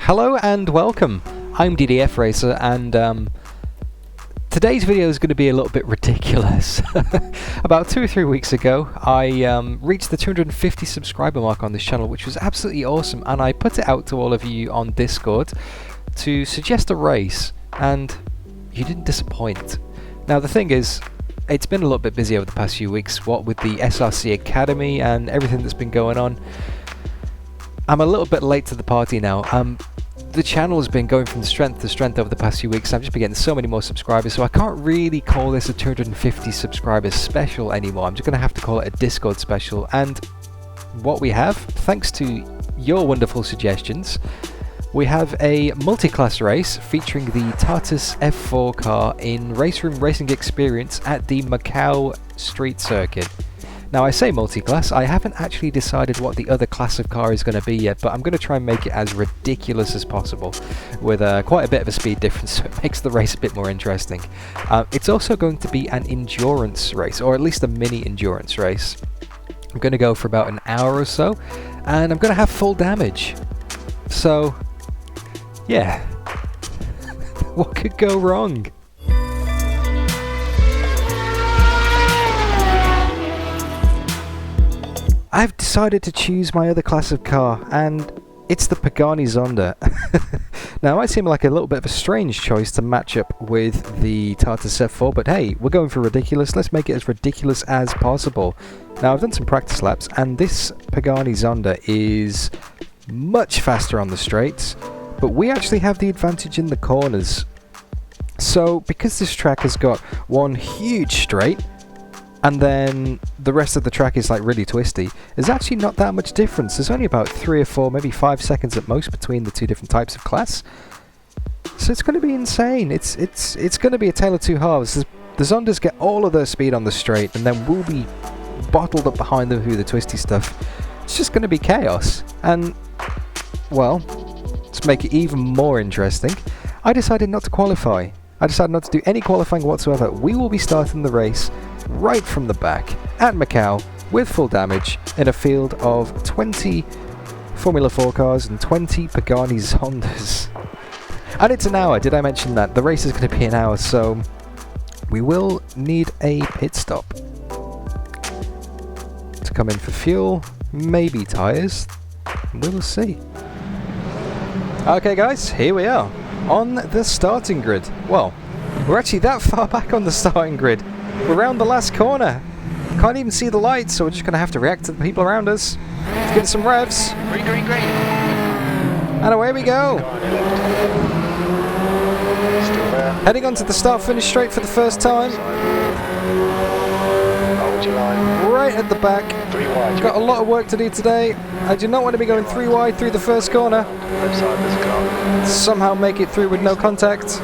Hello and welcome. I'm DDF Racer, and today's video is going to be a little bit ridiculous. About 2 or 3 weeks ago, I reached the 250 subscriber mark on this channel, which was absolutely awesome, and I put it out to all of you on Discord to suggest a race, and you didn't disappoint. Now the thing is, it's been a little bit busy over the past few weeks, what with the SRC Academy and everything that's been going on. I'm a little bit late to the party now. The channel has been going from strength to strength over the past few weeks. I've just been getting so many more subscribers, so I can't really call this a 250 subscribers special anymore. I'm just going to have to call it a Discord special. And what we have, thanks to your wonderful suggestions, we have a multi-class race featuring the Tartus F4 car in RaceRoom Racing Experience at the Macau Street Circuit. Now I say multi-class, I haven't actually decided what the other class of car is going to be yet, but I'm going to try and make it as ridiculous as possible with quite a bit of a speed difference, so it makes the race a bit more interesting. It's also going to be an endurance race, or at least a mini endurance race. I'm going to go for about an hour or so, and I'm going to have full damage. So, yeah, what could go wrong? I've decided to choose my other class of car, and it's the Pagani Zonda. Now, it might seem like a little bit of a strange choice to match up with the Tartus F4, but hey, we're going for ridiculous. Let's make it as ridiculous as possible. Now, I've done some practice laps, and this Pagani Zonda is much faster on the straights, but we actually have the advantage in the corners. So, because this track has got one huge straight, and then the rest of the track is like really twisty, there's actually not that much difference. There's only about 3 or 4, maybe 5 seconds at most between the two different types of class. So it's going to be insane. It's going to be a tale of two halves. The Zondas get all of their speed on the straight, and then we'll be bottled up behind them through the twisty stuff. It's just going to be chaos. And, well, to make it even more interesting, I decided not to qualify. I decided not to do any qualifying whatsoever. We will be starting the race right from the back at Macau with full damage in a field of 20 Formula 4 cars and 20 Pagani Zondas. And it's an hour, did I mention that? The race is going to be an hour, so we will need a pit stop to come in for fuel, maybe tyres. We'll see. Okay guys, here we are on the starting grid. Well, we're actually that far back on the starting grid. We're around the last corner. Can't even see the lights, so we're just going to have to react to the people around us. Let's get some revs. Green, green, green. And away we go. Still there. Heading onto the start-finish straight for the first time. Hold your line. Right at the back. 3 wide. Got a lot of work to do today. I do not want to be going 3 wide through the first corner. Left side, there's a car. Somehow make it through with no contact.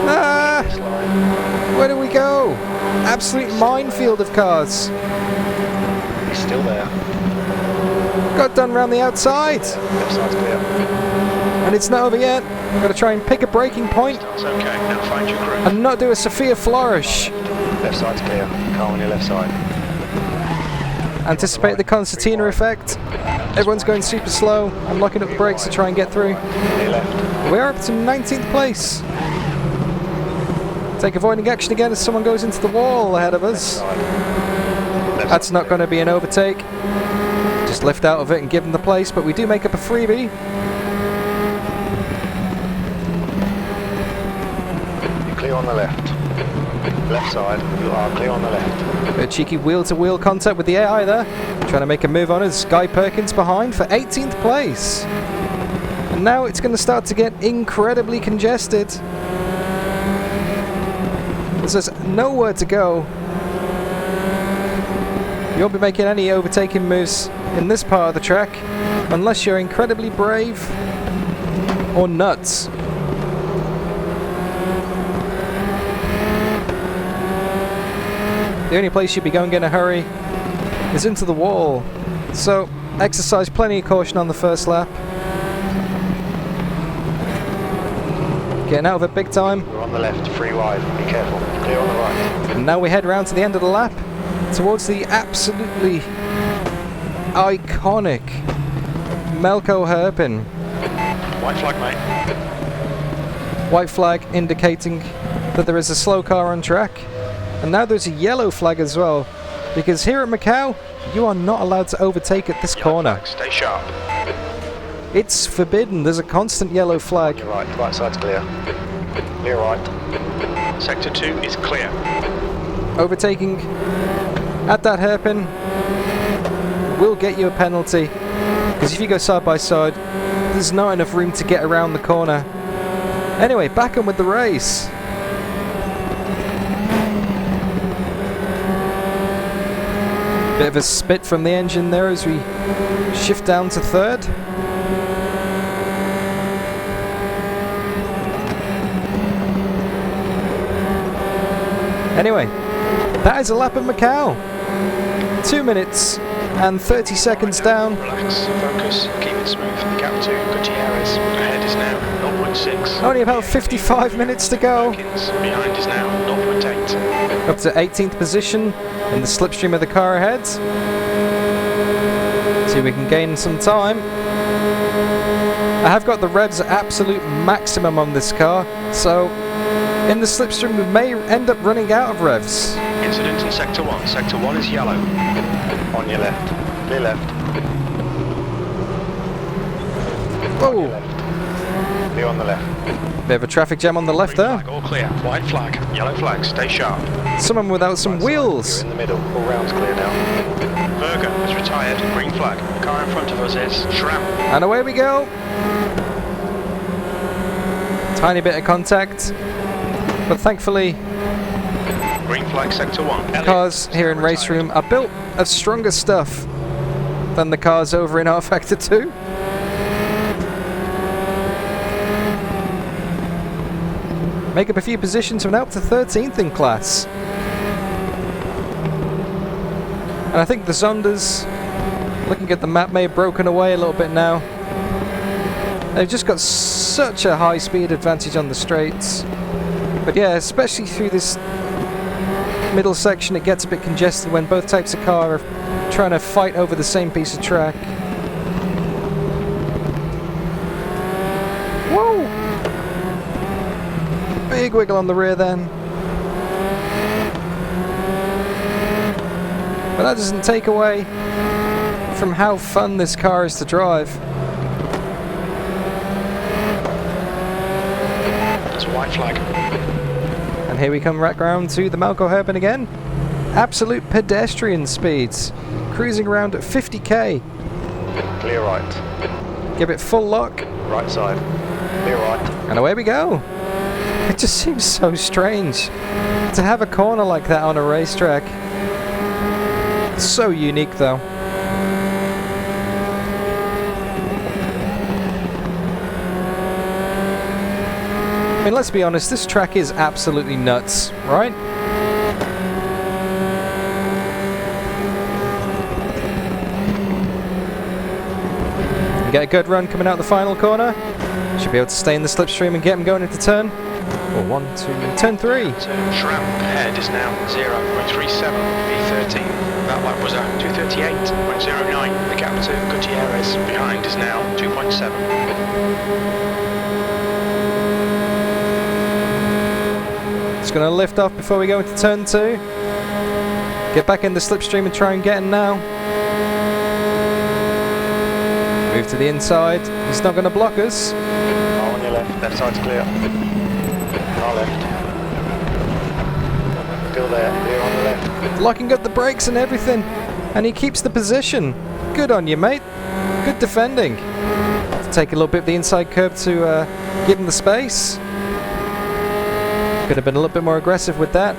Ah! This line. Where do we go? Absolute minefield of cars. He's still there. Got done round the outside. Left side's clear. And it's not over yet. Got to try and pick a braking point It's okay. Now find your crew. and not do a Sophia flourish. Left side's clear. Car on your left side. Anticipate the concertina effect. Everyone's going super slow. I'm locking up the brakes to try and get through. Near left. We're up to 19th place. Take avoiding action again as someone goes into the wall ahead of us. Side. Left That's side not clear. going to be an overtake. Just lift out of it and give them the place, but we do make up a freebie. You're clear on the left. Left side. You are clear on the left. A cheeky wheel-to-wheel contact with the AI there. Trying to make a move on as Guy Perkins behind for 18th place. And now it's going to start to get incredibly congested. There's nowhere to go. You won't be making any overtaking moves in this part of the track unless you're incredibly brave or nuts. The only place you'd be going in a hurry is into the wall. So exercise plenty of caution on the first lap. Getting out of it big time. You're on the left. 3 wide. Be careful. Clear on the right. And now we head round to the end of the lap towards the absolutely iconic Melco hairpin. White flag, mate. White flag indicating that there is a slow car on track. And now there's a yellow flag as well, because here at Macau, you are not allowed to overtake at this corner. Flag, stay sharp. It's forbidden. There's a constant yellow flag. You're right. Right side's clear. Clear right. Sector 2 is clear. Overtaking at that hairpin will get you a penalty, because if you go side by side, there's not enough room to get around the corner. Anyway, back on with the race. Bit of a spit from the engine there as we shift down to third. Anyway, that is a lap of Macau. 2 minutes and 30 seconds down. Relax, focus, keep it smooth. Gap 2, Gutierrez. Ahead is now 0.6. Only about 55 minutes to go. Behind is now 0.8. Up to 18th position in the slipstream of the car ahead. See if we can gain some time. I have got the revs at absolute maximum on this car, so in the slipstream we may end up running out of revs. Incident in Sector 1. Sector 1 is yellow. On your left. Clear left. Whoa! Clear on the left. Bit of a traffic jam on the left Green there. flag, all clear. White flag. Yellow flag, stay sharp. Someone without some Right wheels. side, you're in the middle. All rounds clear now. Berger is retired. Green flag. The car in front of us is Schramm. And away we go. Tiny bit of contact, but thankfully Green flag, Sector 1. cars here in RaceRoom are built of stronger stuff than the cars over in R-Factor 2. Make up a few positions and up to 13th in class. And I think the Zondas, looking at the map, may have broken away a little bit now. They've just got such a high speed advantage on the straights. But yeah, especially through this middle section, it gets a bit congested when both types of car are trying to fight over the same piece of track. Whoa! Big wiggle on the rear then. But that doesn't take away from how fun this car is to drive. That's a white flag. And here we come back round to the Macau hairpin again. Absolute pedestrian speeds. Cruising around at 50k. Clear right. Give it full lock. Right side. Clear right. And away we go. It just seems so strange to have a corner like that on a racetrack. So unique though. I mean, let's be honest, this track is absolutely nuts, right? You get a good run coming out the final corner. Should be able to stay in the slipstream and get him going into turn. Or 1, 2, turn 3. Schramm ahead is now 0.37 V13. That lap was at 2:38.09. The gap to Gutierrez behind is now 2.7. Just going to lift off before we go into turn 2. Get back in the slipstream and try and get him now. Move to the inside. He's not going to block us. Car on your left side's clear. Car left. Still there, clear on the left. Locking up the brakes and everything. And he keeps the position. Good on you, mate. Good defending. Take a little bit of the inside curb to give him the space. Could have been a little bit more aggressive with that.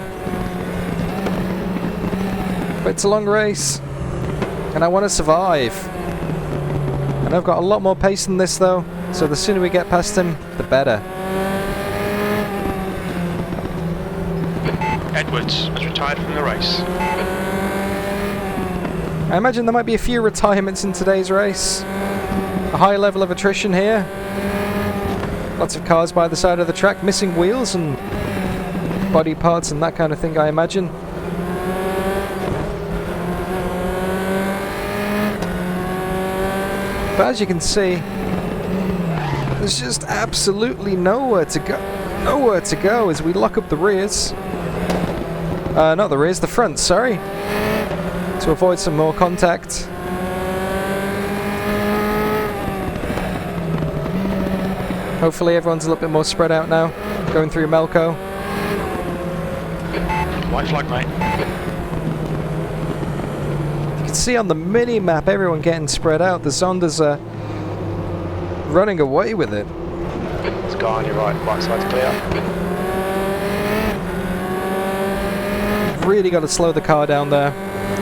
But it's a long race. And I want to survive. And I've got a lot more pace than this though. So the sooner we get past him, the better. Edwards has retired from the race. I imagine there might be a few retirements in today's race. A high level of attrition here. Lots of cars by the side of the track, missing wheels and body parts and that kind of thing, I imagine. But as you can see, There's just absolutely nowhere to go. Nowhere to go as we lock up the rears. Not the rears, the front, sorry. To avoid some more contact. Hopefully everyone's a little bit more spread out now, going through Melco. White flag, mate. You can see on the mini-map everyone getting spread out. The Zondas are running away with it. There's a car on your right side's clear. Really got to slow the car down there.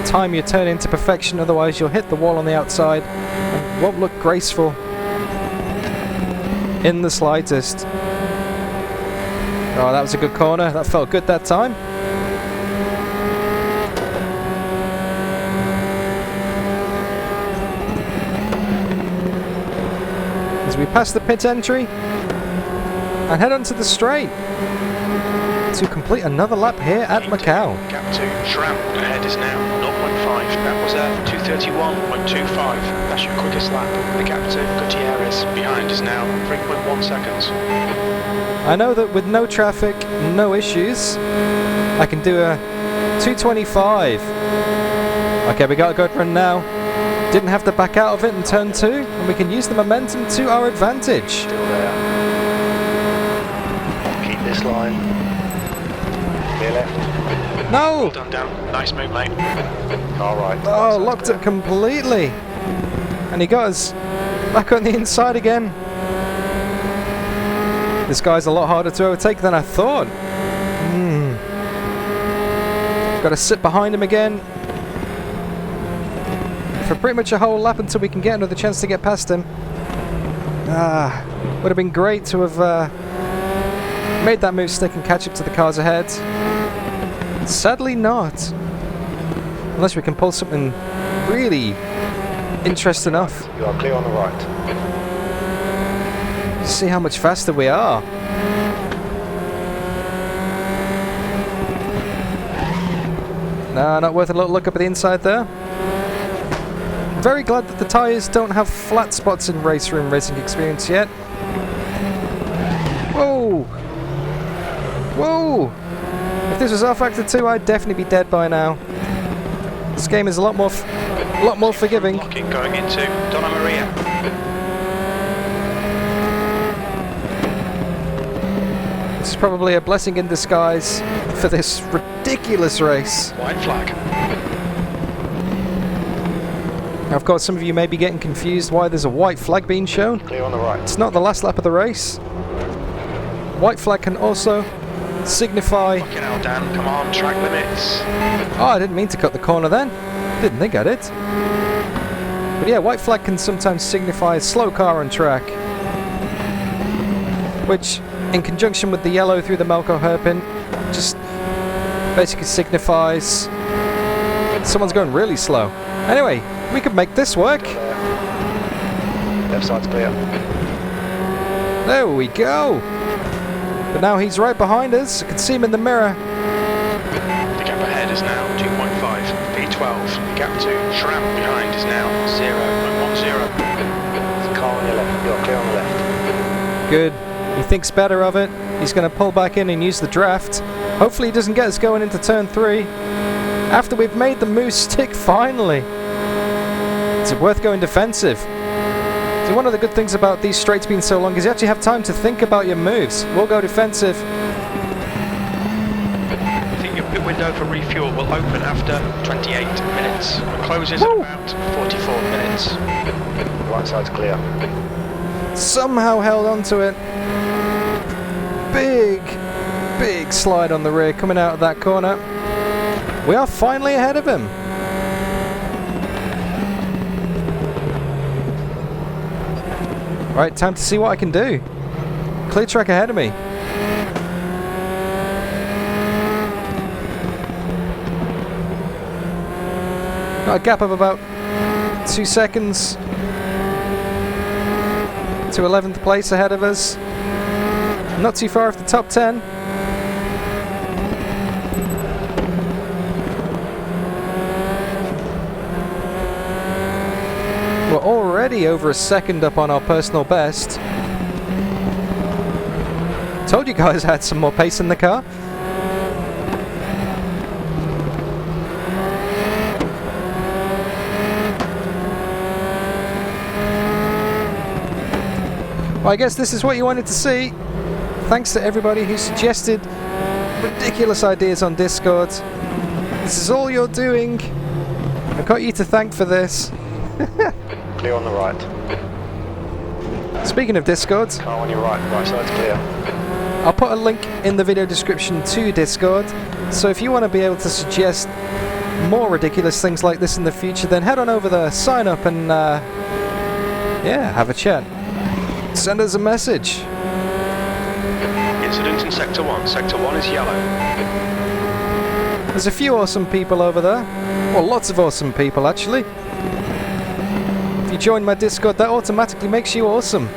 Time your turn into perfection, otherwise you'll hit the wall on the outside and won't look graceful in the slightest. Oh, that was a good corner. That felt good that time. As we pass the pit entry and head onto the straight to complete another lap here at Macau. Gap 2, Shram ahead is now 0.5. That was 2:31.25. That's your quickest lap. The gap to Gutierrez behind is now 3.1 seconds. I know that with no traffic, no issues, I can do a 2:25. Okay, we got a good run now. Didn't have to back out of it in turn 2, and we can use the momentum to our advantage. Still there. Keep this line. Clear left. No! Well done, Dan. Nice move, mate. All right. Oh, locked it completely. And he got us back on the inside again. This guy's a lot harder to overtake than I thought. Got to sit behind him again for pretty much a whole lap until we can get another chance to get past him. Would have been great to have made that move stick and catch up to the cars ahead. Sadly not. Unless we can pull something really interesting enough. You are clear on the right. See how much faster we are. No, not worth a little look up at the inside there. Very glad that the tyres don't have flat spots in RaceRoom racing experience yet. Whoa! Whoa! If this was R-Factor 2, I'd definitely be dead by now. This game is a lot more forgiving. Blocking going into Donna Maria. This is probably a blessing in disguise for this ridiculous race. White flag. Now, of course, some of you may be getting confused why there's a white flag being shown. Clear on the right. It's not the last lap of the race. White flag can also signify... Fucking hell, Dan. Come on, track limits. Oh, I didn't mean to cut the corner then. Didn't think I did. But yeah, white flag can sometimes signify a slow car on track. Which, in conjunction with the yellow through the Melco hairpin, just basically signifies someone's going really slow. Anyway, we could make this work. Left side's clear. There we go. But now he's right behind us. I can see him in the mirror. The gap ahead is now 2.5. P12. The gap to Shram behind is now 0.10. There's a car on your left. You're clear on the left. Good. He thinks better of it. He's going to pull back in and use the draft. Hopefully he doesn't get us going into turn 3. After we've made the move stick finally. Is it worth going defensive? So one of the good things about these straights being so long is you actually have time to think about your moves. We'll go defensive. I think your pit window for refuel will open after 28 minutes. It closes at about 44 minutes. Right side's clear. Somehow held on to it. Big slide on the rear coming out of that corner. We are finally ahead of him. Right, time to see what I can do. Clear track ahead of me. Got a gap of about 2 seconds to 11th place ahead of us. Not too far off the top 10. We're already over a second up on our personal best. Told you guys I had some more pace in the car. Well, I guess this is what you wanted to see. Thanks to everybody who suggested ridiculous ideas on Discord. This is all you're doing. I've got you to thank for this. Clear on the right. Speaking of Discord, Car on your right side's clear. I'll put a link in the video description to Discord. So if you want to be able to suggest more ridiculous things like this in the future, then head on over there, sign up and yeah, have a chat. Send us a message. Incident in Sector 1. Sector 1 is yellow. There's a few awesome people over there. Well, lots of awesome people, actually. If you join my Discord, that automatically makes you awesome.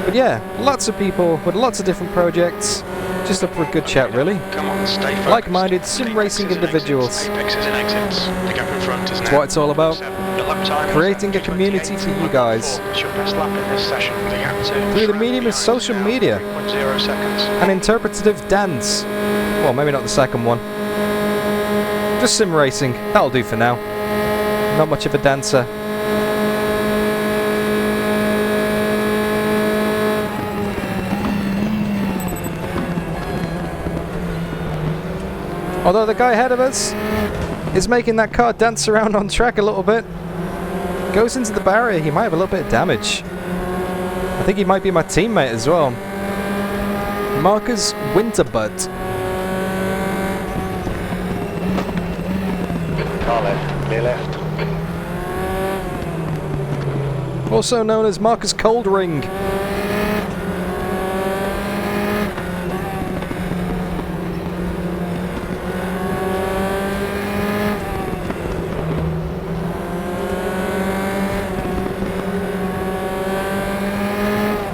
But yeah, lots of people with lots of different projects. Just up for a good chat, really. Come on, stay focused. Like-minded sim racing individuals. Apexes and exits. The gap in front is now. That's what it's all about. The lap time Creating a community for you guys. It's your best lap in this session. The gap to Through the medium of social media. 3.0 seconds. An interpretative dance. Well, maybe not the second one. Just sim racing. That'll do for now. Not much of a dancer. Although the guy ahead of us is making that car dance around on track a little bit. Goes into the barrier, he might have a little bit of damage. I think he might be my teammate as well. Marcus Winterbutt. Car left, clear left. Also known as Marcus Coldring.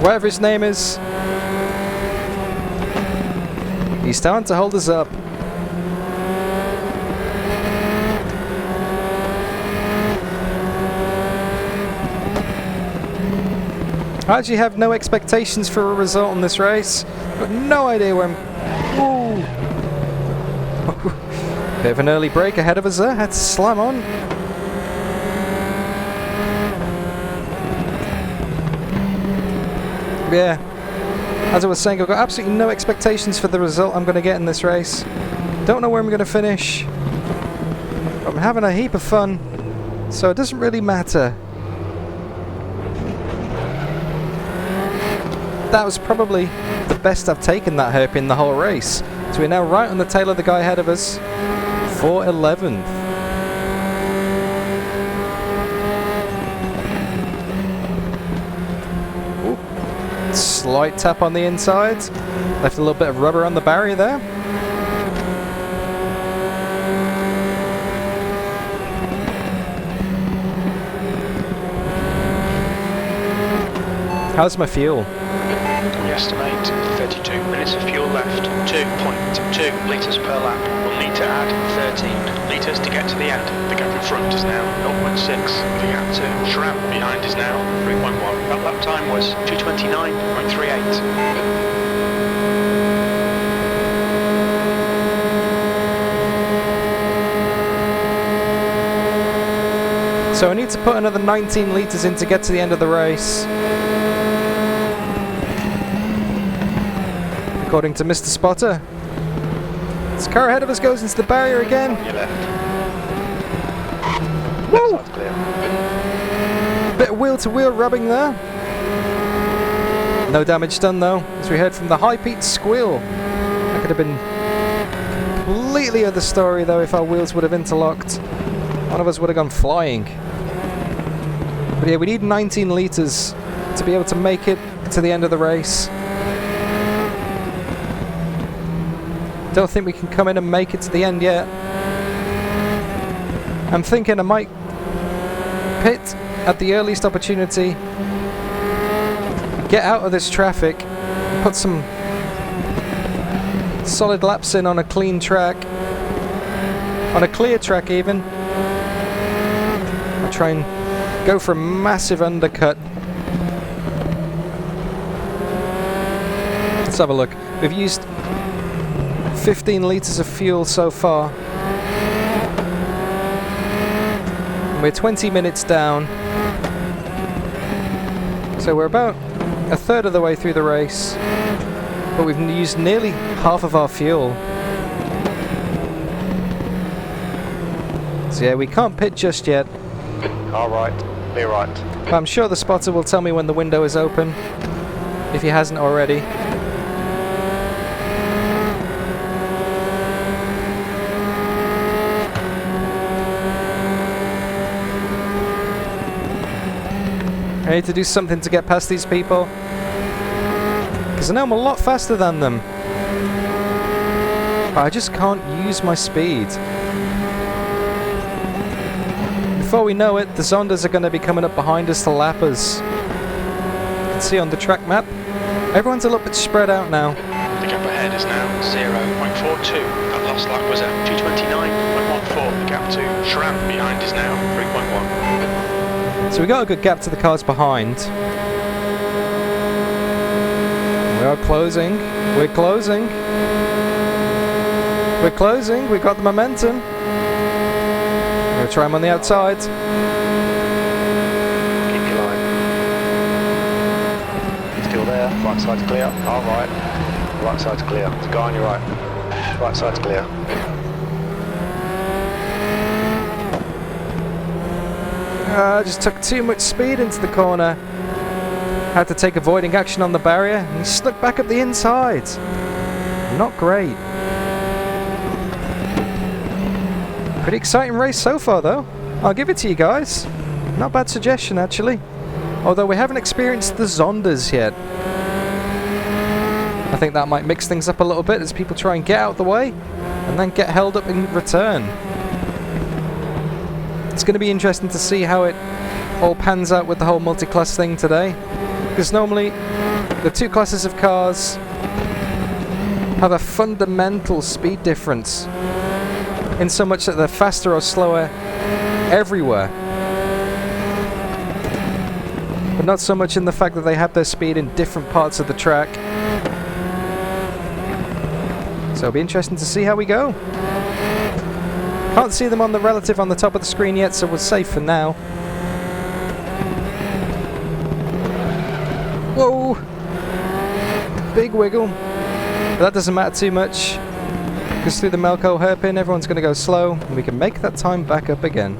Whatever his name is, he's starting to hold us up. I actually have no expectations for a result in this race. Got no idea where I'm... Ooh. Bit of an early break ahead of us there, had to slam on. Yeah, as I was saying, I've got absolutely no expectations for the result I'm going to get in this race. Don't know where I'm going to finish. I'm having a heap of fun, so it doesn't really matter. That was probably the best I've taken that hairpin the whole race. So we're now right on the tail of the guy ahead of us for 11th. Slight tap on the inside. Left a little bit of rubber on the barrier there. How's my fuel? We estimate 32 minutes of fuel left. 2.2 litres per lap. We'll need to add 13 litres to get to the end. The gap in front is now 0.6. The gap to Shram behind is now 3.1. That lap time was 2:29.38. So I need to put another 19 litres in to get to the end of the race. According to Mr. Spotter. This car ahead of us goes into the barrier again. On your left. Woo! Left side's clear. Bit of wheel-to-wheel rubbing there. No damage done though, as we heard from the high-pitched squeal. That could have been completely other story though if our wheels would have interlocked. One of us would have gone flying. But yeah, we need 19 litres to be able to make it to the end of the race. Don't think we can come in and make it to the end yet. I'm thinking I might pit at the earliest opportunity, get out of this traffic, put some solid laps in on a clean track, on a clear track even. I'll try and go for a massive undercut have a look. We've used 15 litres of fuel so far. We're 20 minutes down. So we're about a third of the way through the race. But we've used nearly half of our fuel. So yeah, we can't pit just yet. Alright, be right. But I'm sure the spotter will tell me when the window is open, if he hasn't already. I need to do something to get past these people, because I know I'm a lot faster than them, but I just can't use my speed. Before we know it, the Zondas are going to be coming up behind us to lap us. You can see on the track map, everyone's a little bit spread out now. The gap ahead is now 0.42. That last lap was at 2:29.14. The gap to Shram behind is now 3.1. So we got a good gap to the cars behind. We are closing. We're closing. We're closing. We've got the momentum. I'm going to try him on the outside. Keep your line. Still there. Right side's clear. Alright. Right side's clear. There's a guy on your right. Right side's clear. I just took too much speed into the corner. Had to take avoiding action on the barrier, and he slipped back up the inside. Not great. Pretty exciting race so far, though. I'll give it to you guys. Not bad suggestion, actually. Although we haven't experienced the Zondas yet. I think that might mix things up a little bit as people try and get out of the way, and then get held up in return. It's going to be interesting to see how it all pans out with the whole multi-class thing today, because normally the two classes of cars have a fundamental speed difference, in so much that they're faster or slower everywhere, but not so much in the fact that they have their speed in different parts of the track. So it'll be interesting to see how we go. Can't see them on the relative on the top of the screen yet, so we're safe for now. Whoa! Big wiggle. But that doesn't matter too much, because through the Macau hairpin everyone's going to go slow, and we can make that time back up again.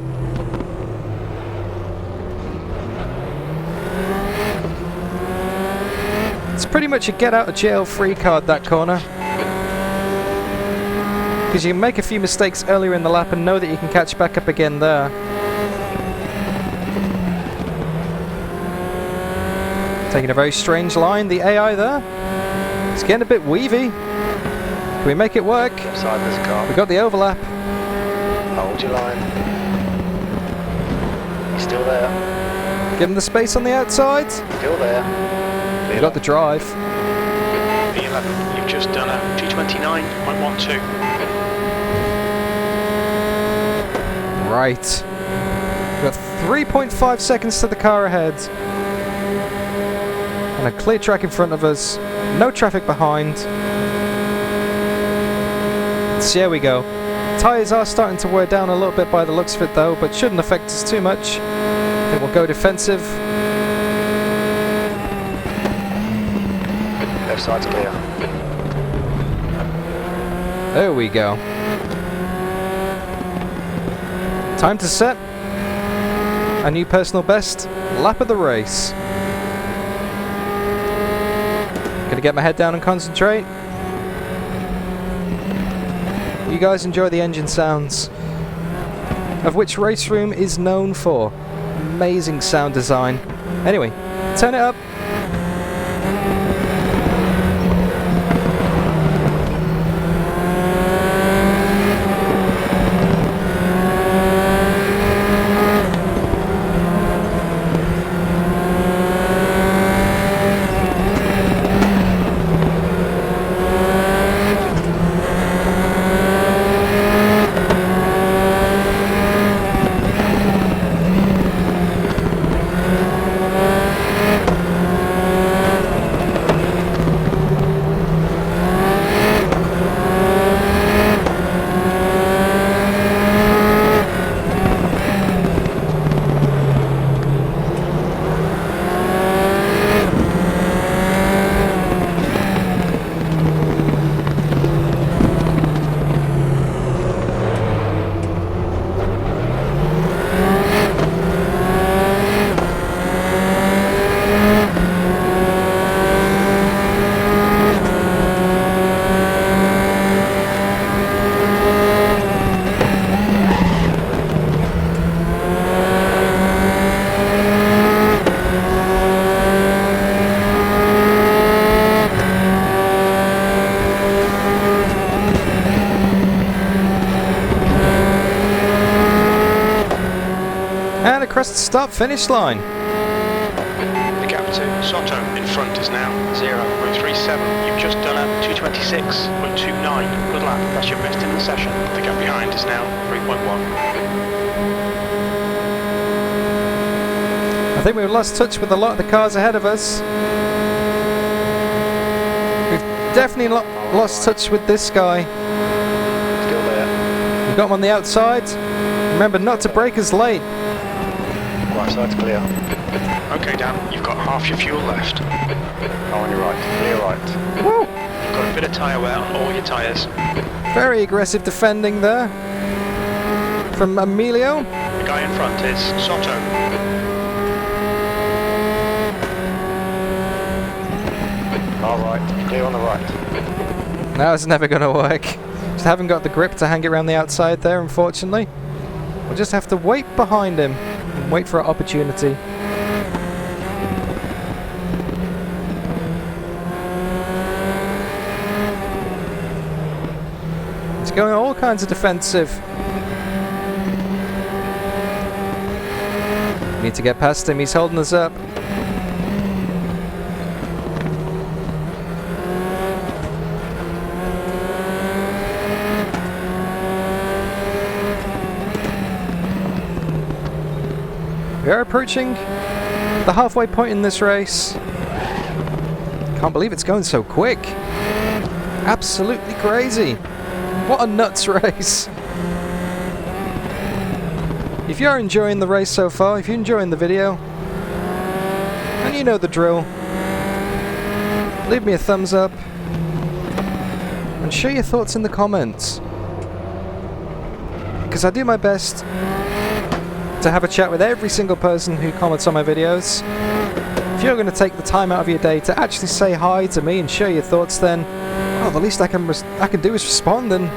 It's pretty much a get out of jail free card, that corner. Because you can make a few mistakes earlier in the lap and know that you can catch back up again there. Taking a very strange line, the AI there. It's getting a bit weavy. Can we make it work? Side there's a car. We got the overlap. Hold your line. He's still there. Give him the space on the outside. Still there. We got the drive. V11, you've just done a 2:29.12. Right. We've got 3.5 seconds to the car ahead. And a clear track in front of us. No traffic behind. So here we go. Tyres are starting to wear down a little bit by the looks of it though, but shouldn't affect us too much. I think we'll go defensive. Left side's clear. There we go. Time to set a new personal best lap of the race. Gonna get my head down and concentrate. You guys enjoy the engine sounds, of which RaceRoom is known for. Amazing sound design. Anyway, turn it up. across the start-finish line. The gap to Soto in front is now 0.37. You've just done a 226.29. Good lap. That's your best in the session. The gap behind is now 3.1. I think we've lost touch with a lot of the cars ahead of us. We've definitely lost touch with this guy. Still there. We've got him on the outside. Remember not to brake us late. Right side's clear. Okay, Dan, you've got half your fuel left. Oh, on your right. Clear right. Woo! You've got a bit of tyre wear on all your tyres. Very aggressive defending there from Emilio. The guy in front is Soto. All right. Clear on the right. No, it's never going to work. Just haven't got the grip to hang it around the outside there, unfortunately. We'll just have to wait behind him and wait for an opportunity. He's going all kinds of defensive. Need to get past him, he's holding us up. We are approaching the halfway point in this race. Can't believe it's going so quick. Absolutely crazy. What a nuts race. If you're enjoying the race so far, if you're enjoying the video, and you know the drill, leave me a thumbs up and share your thoughts in the comments. Because I do my best to have a chat with every single person who comments on my videos. If you're going to take the time out of your day to actually say hi to me and share your thoughts, then well, the least I can do is respond and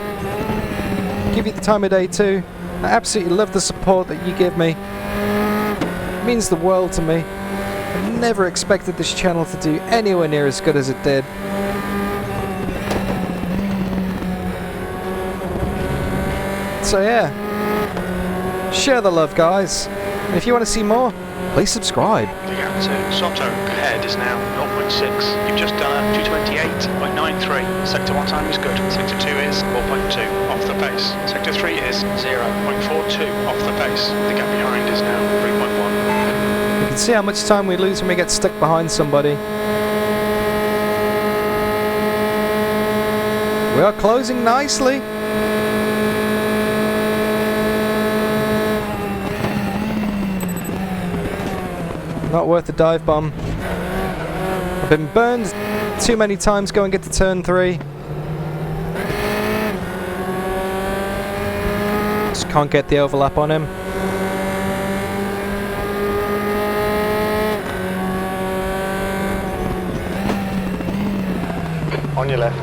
give you the time of day too. I absolutely love the support that you give me. It means the world to me. I never expected this channel to do anywhere near as good as it did. So yeah, share the love, guys. And if you want to see more, please subscribe. The gap to Soto ahead is now 0.6. You've just done a 228.93. Sector 1 time is good. Sector 2 is 4.2 off the pace. Sector 3 is 0.42 off the pace. The gap behind is now 3.1. You can see how much time we lose when we get stuck behind somebody. We are closing nicely. Not worth the dive bomb. I've been burned too many times going into turn 3. Just can't get the overlap on him. On your left.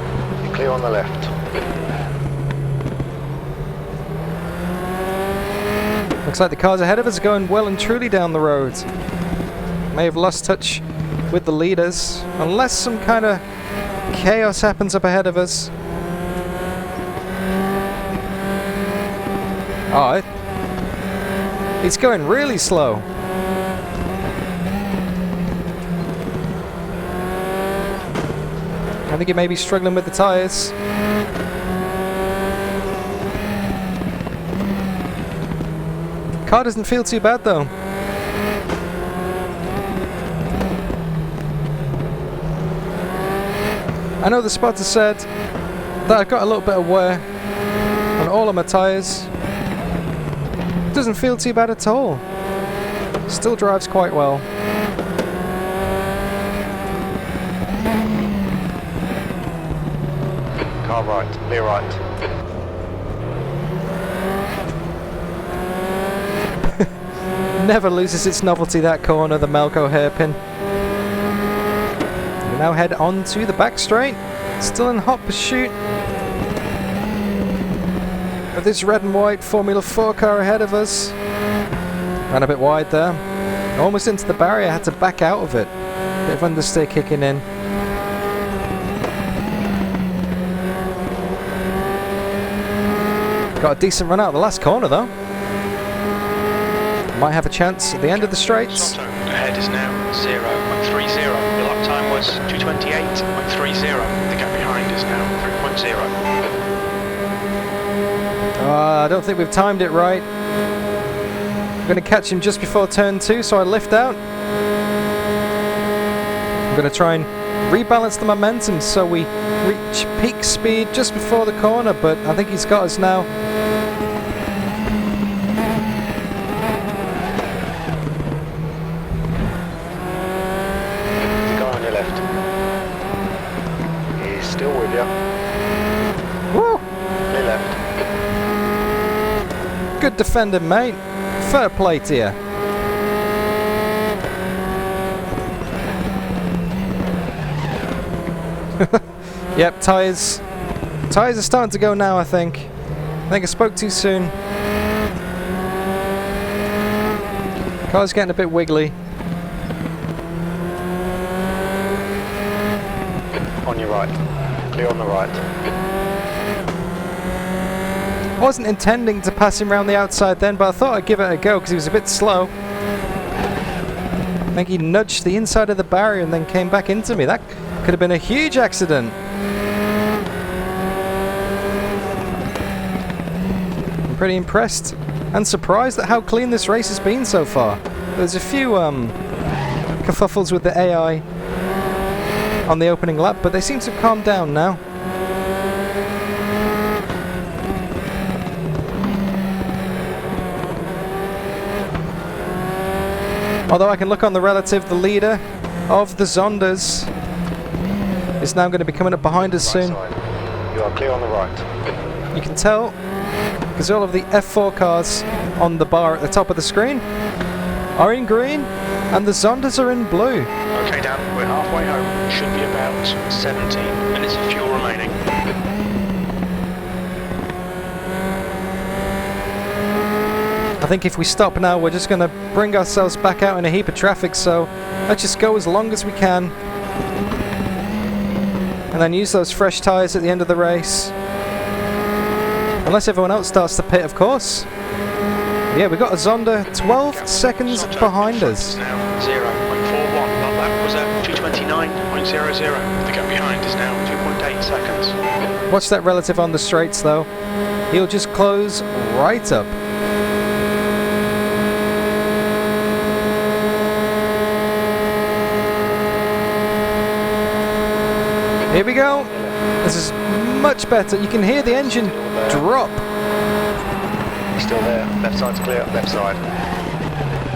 You're clear on the left. Looks like the cars ahead of us are going well and truly down the road. May have lost touch with the leaders, unless some kind of chaos happens up ahead of us. Oh, it's going really slow. I think he may be struggling with the tyres. Car doesn't feel too bad though. I know the spotter said that I've got a little bit of wear on all of my tyres. Doesn't feel too bad at all. Still drives quite well. Car right. Clear right. Never loses its novelty, that corner, the Melco hairpin. We now head on to the back straight. Still in hot pursuit of this red and white Formula 4 car ahead of us. Ran a bit wide there. Almost into the barrier, had to back out of it. Bit of understeer kicking in. Got a decent run out of the last corner though. Might have a chance at the end of the straights. Zonda ahead is now 0.30. Your lap time was 2:28.30. The gap behind is now 3.0. I don't think we've timed it right. I'm going to catch him just before turn 2, so I lift out. I'm going to try and rebalance the momentum so we reach peak speed just before the corner, but I think he's got us now. The guy on your left. He's still with you. Woo! Clear left. Good defending, mate. Fair play to you. Yep, tyres are starting to go now, I think. I spoke too soon. Car's getting a bit wiggly. On your right. Clear on the right. I wasn't intending to pass him around the outside then, but I thought I'd give it a go because he was a bit slow. I think he nudged the inside of the barrier and then came back into me. That could have been a huge accident. I'm pretty impressed and surprised at how clean this race has been so far. There's a few kerfuffles with the AI on the opening lap, but they seem to have calmed down now. Although I can look on the relative, the leader of the Zondas is now going to be coming up behind us soon. Right side. You are clear on the right. You can tell because all of the F4 cars on the bar at the top of the screen are in green and the Zondas are in blue. Okay, Dan, we're halfway home. Should be about 17 minutes of fuel remaining. I think if we stop now, we're just going to bring ourselves back out in a heap of traffic, so let's just go as long as we can. And then use those fresh tyres at the end of the race. Unless everyone else starts to pit, of course. Yeah, we've got a Zonda 12 seconds behind us. Now 0.41. That was at 2:29.00. The gap behind is now 2.8 seconds. Watch that relative on the straights, though. He'll just close right up. Here we go. This is much better. You can hear the engine drop. He's still there. Left side's clear. Left side.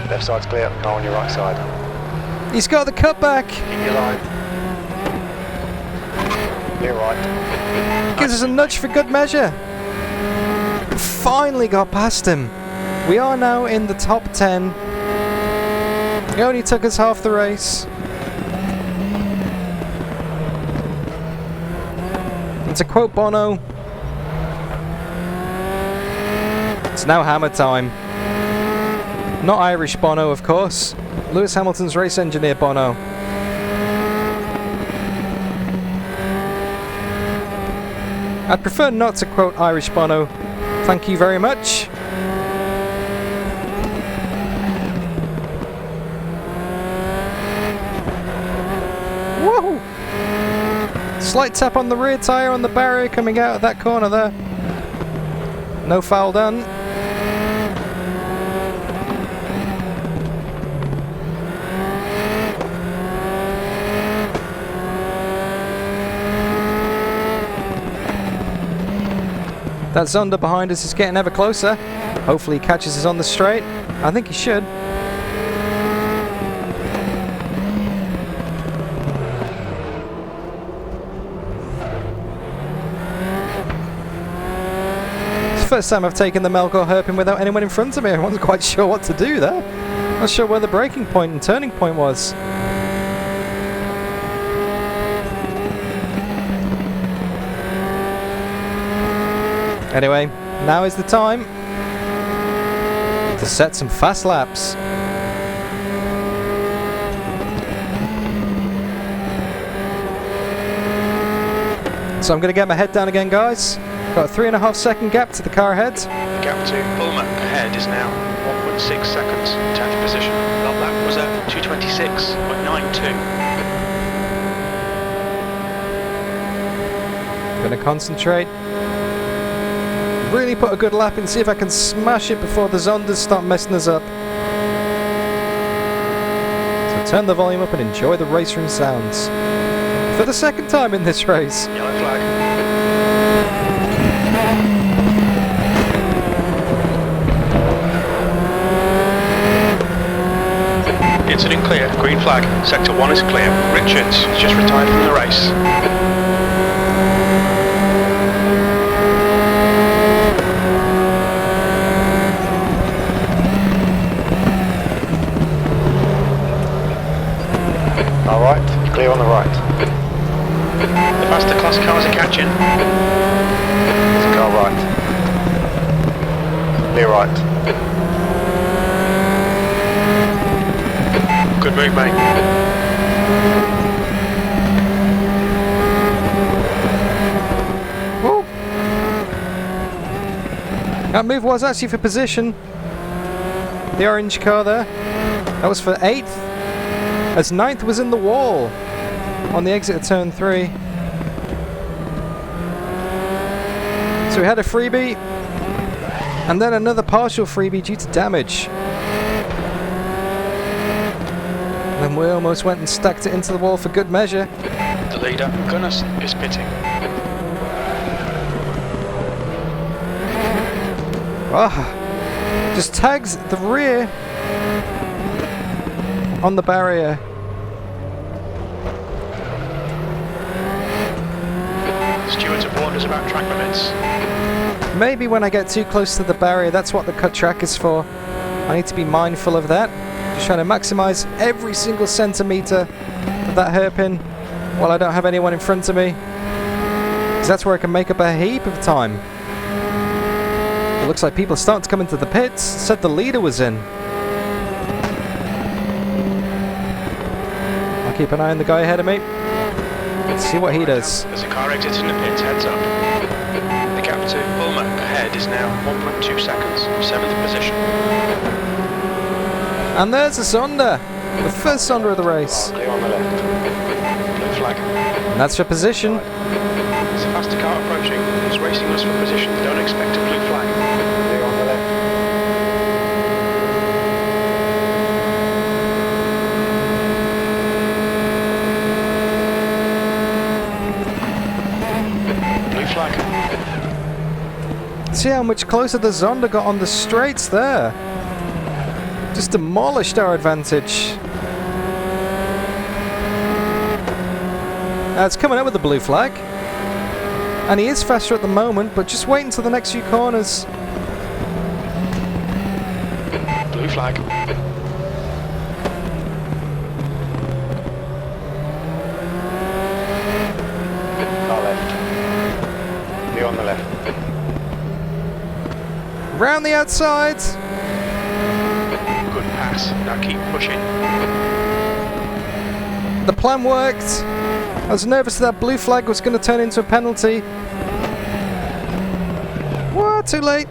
Left side's clear. Car on your right side. He's got the cutback. Keep your line. Clear right. Gives us a nudge for good measure. Finally got past him. We are now in the top 10. It only took us half the race. And to quote Bono, it's now hammer time. Not Irish Bono, of course. Lewis Hamilton's race engineer Bono. I'd prefer not to quote Irish Bono. Thank you very much. Whoa! Slight tap on the rear tyre on the barrier coming out of that corner there. No foul done. That Zonda behind us is getting ever closer. Hopefully he catches us on the straight. I think he should. It's the first time I've taken the Melkor hairpin without anyone in front of me. I wasn't quite sure what to do there. Not sure where the braking point and turning point was. Anyway, now is the time to set some fast laps. So I'm going to get my head down again, guys. Got a 3.5 second gap to the car ahead. The gap to Pullman ahead is now 1.6 seconds. 10th position. That lap was at 2:26.92. Gonna concentrate. Really put a good lap in, see if I can smash it before the Zondas start messing us up. So turn the volume up and enjoy the RaceRoom sounds. For the second time in this race. Yellow flag. Incident clear, green flag. Sector 1 is clear. Richards has just retired from the race. All right, clear on the right. The faster class cars are catching. It's a car right. Clear right. Good move, mate. Woo. That move was actually for position. The orange car there. That was for 8th. As 9th was in the wall on the exit of turn 3. So we had a freebie and then another partial freebie due to damage. Then we almost went and stacked it into the wall for good measure. The leader, Gunners, is pitting. Just tags the rear on the barrier. Stewards have warned us about track limits. Maybe when I get too close to the barrier, that's what the cut track is for. I need to be mindful of that. Just trying to maximize every single centimeter of that hairpin while I don't have anyone in front of me. Because that's where I can make up a heap of time. It looks like people are starting to come into the pits. Said the leader was in. I'll keep an eye on the guy ahead of me. Let's see what he does. There's a car exiting the pits, heads up. The gap to Ulmer ahead is now 1.2 seconds, 7th position. And there's the Zonda, the first Zonda of the race. Clear on the left. Blue flag. And that's for position. There's a faster car approaching. It's racing us for position. Don't expect a blue flag. Clear on the left. Blue flag. See how much closer the Zonda got on the straights there. Just demolished our advantage. Now it's coming up with the blue flag. And he is faster at the moment, but just wait until the next few corners. Blue flag. Car left. Clear on the left. Round the outside. Good pass. Now keep pushing. The plan worked. I was nervous that blue flag was going to turn into a penalty. What? Too late.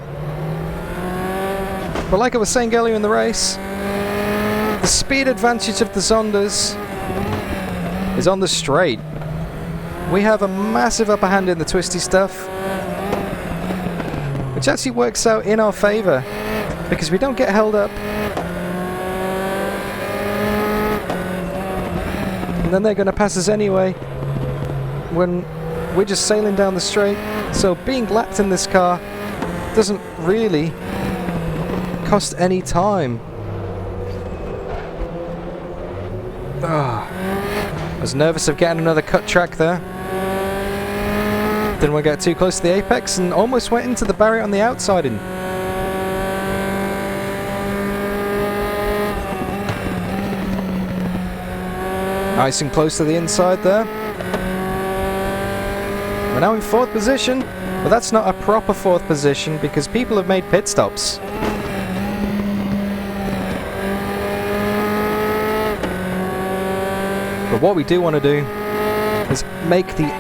But like I was saying earlier in the race, the speed advantage of the Zondas is on the straight. We have a massive upper hand in the twisty stuff, which actually works out in our favour because we don't get held up. And then they're going to pass us anyway when we're just sailing down the straight. So being lapped in this car doesn't really cost any time. I was nervous of getting another cut track there. Didn't want to get too close to the apex and almost went into the barrier on the outside. And nice and close to the inside there. We're now in 4th position, but that's not a proper 4th position because people have made pit stops. But what we do want to do is make the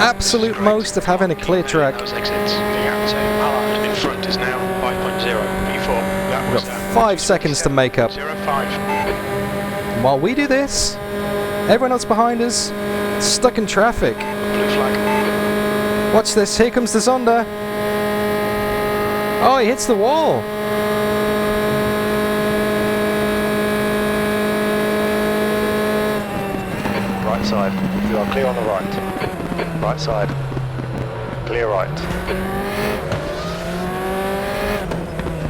absolute most of having a clear track. Those exits. The gap to Allard in front is now 5.0 before. That was 5 seconds to make up. 05. And while we do this, everyone else behind us stuck in traffic. Blue flag. Watch this, here comes the Zonda. Oh, he hits the wall. Right side. You are clear on the right. Right side. Clear right.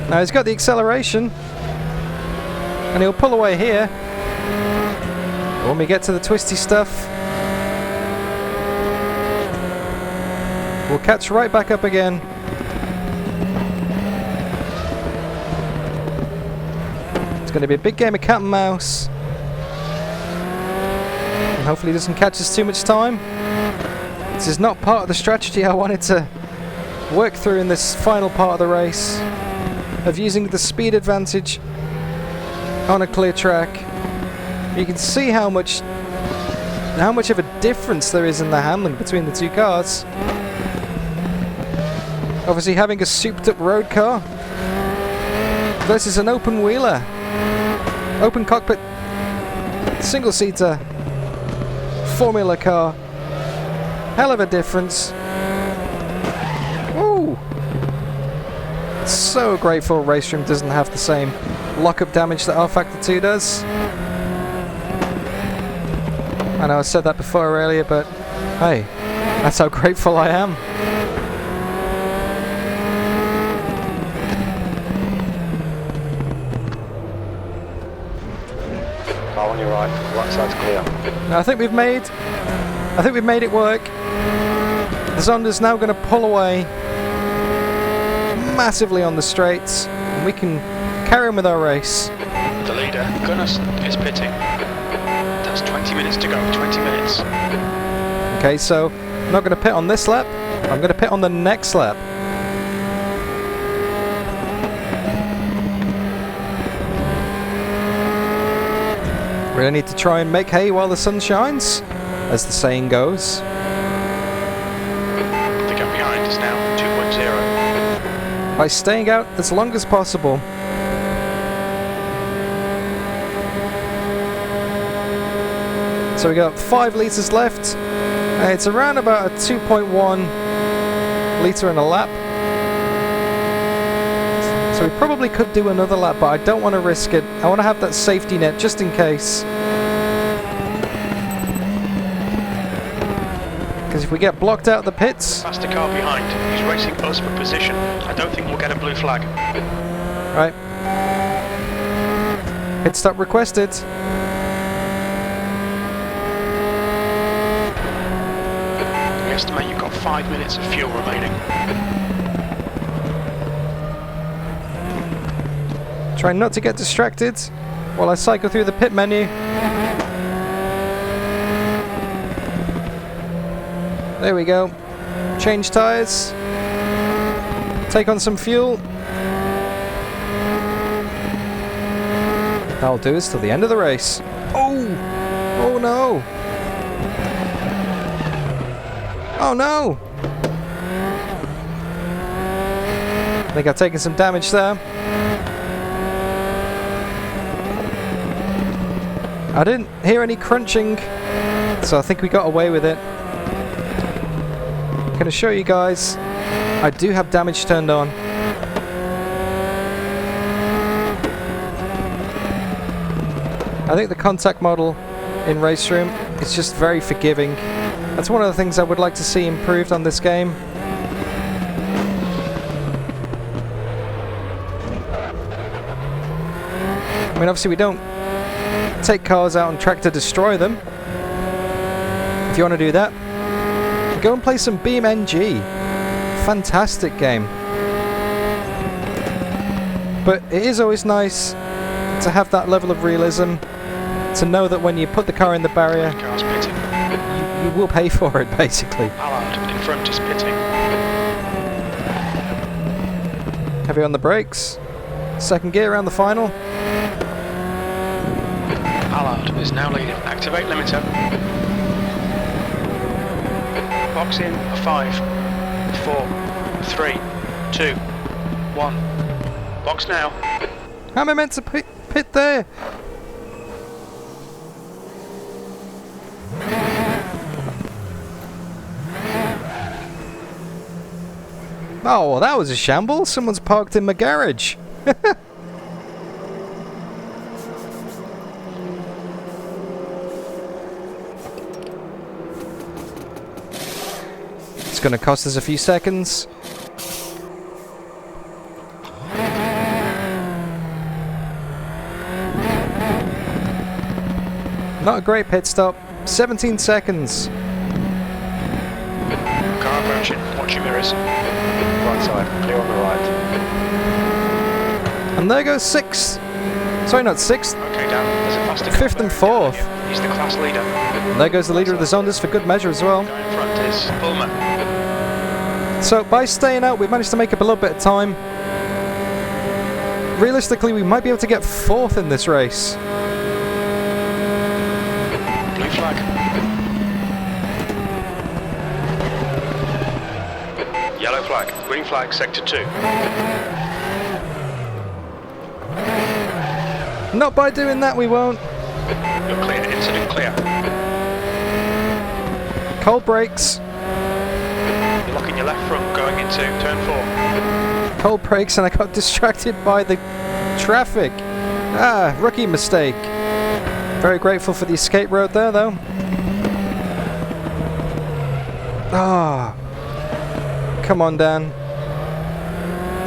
Now he's got the acceleration. And he'll pull away here. When we get to the twisty stuff, we'll catch right back up again. It's going to be a big game of cat and mouse. And hopefully it doesn't catch us too much time. This is not part of the strategy I wanted to work through in this final part of the race, of using the speed advantage on a clear track. You can see how much of a difference there is in the handling between the two cars. Obviously having a souped up road car versus an open wheeler, open cockpit, single seater formula car. Hell of a difference. Ooh. So grateful RaceRoom doesn't have the same lockup damage that R-Factor 2 does. I know I said that before earlier, but hey, that's how grateful I am. Car on your right. Right side's clear. Now I think we've made it work. The Zonda's now going to pull away massively on the straights, and we can carry on with our race. The leader, Gunners, is pitting. That's 20 minutes to go, 20 minutes. Okay, so I'm not going to pit on this lap, I'm going to pit on the next lap. We really need to try and make hay while the sun shines, as the saying goes. The gap behind is now 2.0. By staying out as long as possible. So we got 5 litres left. It's around about a 2.1 litre in a lap. So we probably could do another lap, but I don't want to risk it. I want to have that safety net just in case. Because if we get blocked out of the pits... Faster car behind. He's racing us for position. I don't think we'll get a blue flag. Right. Pit stop requested. We estimate you've got 5 minutes of fuel remaining. Try not to get distracted while I cycle through the pit menu. There we go. Change tyres. Take on some fuel. That'll do us till the end of the race. Oh! Oh no! Oh no! I think I've taken some damage there. I didn't hear any crunching, so I think we got away with it. I'm going to show you guys, I do have damage turned on. I think the contact model in RaceRoom is just very forgiving. That's one of the things I would like to see improved on this game. I mean, obviously we don't take cars out on track to destroy them. If you want to do that, go and play some BeamNG. Fantastic game. But it is always nice to have that level of realism, to know that when you put the car in the barrier, Car's pitting. you will pay for it, basically. Allard in front is pitting. Heavy on the brakes. Second gear around the final. Allard is now leading. Activate limiter. Box in. 5, 4, 3, 2, 1. Box now. How am I meant to pit there? Oh, well, that was a shambles. Someone's parked in my garage. It's going to cost us a few seconds. Not a great pit stop. 17 seconds. Car approaching. Watch your mirrors. Right side, clear on the right. And there goes 6th. Sorry, not 6th. Okay, Dan. There's a faster 5th and 4th. He's the class leader. And there goes the leader of the Zondas for good measure as well. Going in front is Bulmer. So by staying out, we've managed to make up a little bit of time. Realistically, we might be able to get 4th in this race. Blue flag. Yellow flag. Green flag, sector 2. Not by doing that, we won't. You're clear. Incident clear. Cold brakes. You're locking your left front going into turn 4. Cold brakes, and I got distracted by the traffic. Ah, rookie mistake. Very grateful for the escape road there, though. Ah. Come on, Dan.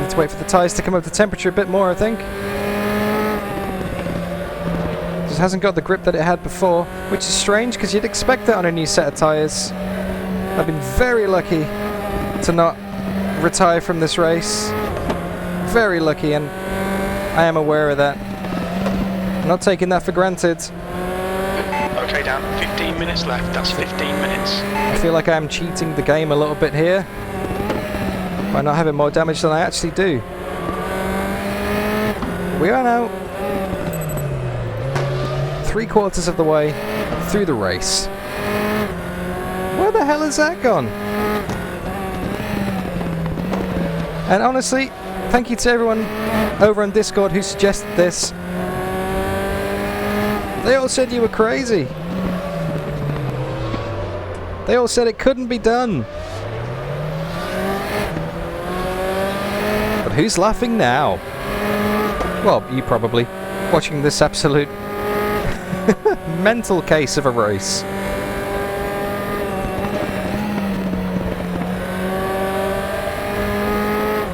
Need to wait for the tyres to come up to temperature a bit more, I think. Just hasn't got the grip that it had before, which is strange because you'd expect that on a new set of tyres. I've been very lucky to not retire from this race. Very lucky, and I am aware of that. I'm not taking that for granted. Okay, Dan. 15 minutes left. That's 15 minutes. I feel like I'm cheating the game a little bit here by not having more damage than I actually do. We are now 3/4 of the way through the race. Where the hell has that gone? And honestly, thank you to everyone over on Discord who suggested this. They all said you were crazy. They all said it couldn't be done. But who's laughing now? Well, you probably. Watching this absolute mental case of a race.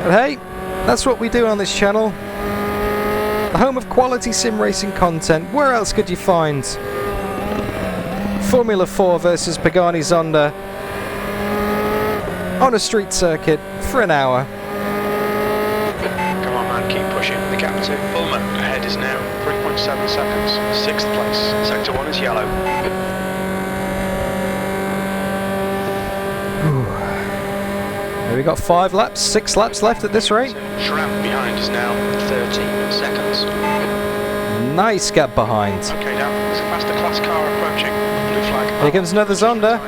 But hey, that's what we do on this channel. The home of quality sim racing content. Where else could you find Formula 4 versus Pagani Zonda on a street circuit for an hour? Come on, man. Keep pushing. The gap to Bulmer ahead is now 3.7 seconds. 6th place. Sector 1 is yellow. We got 5 laps, 6 laps left at this rate. Schramm behind is now 13 seconds. Nice gap behind. Okay, now there's a faster class car approaching. Blue flag. Here comes another Zonda.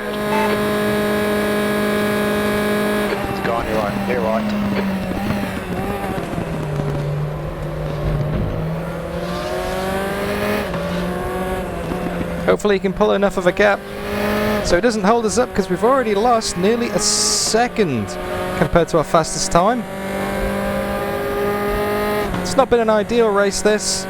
Go on your right, clear right. Hopefully he can pull enough of a gap so it doesn't hold us up, because we've already lost nearly a second compared to our fastest time. It's not been an ideal race, this.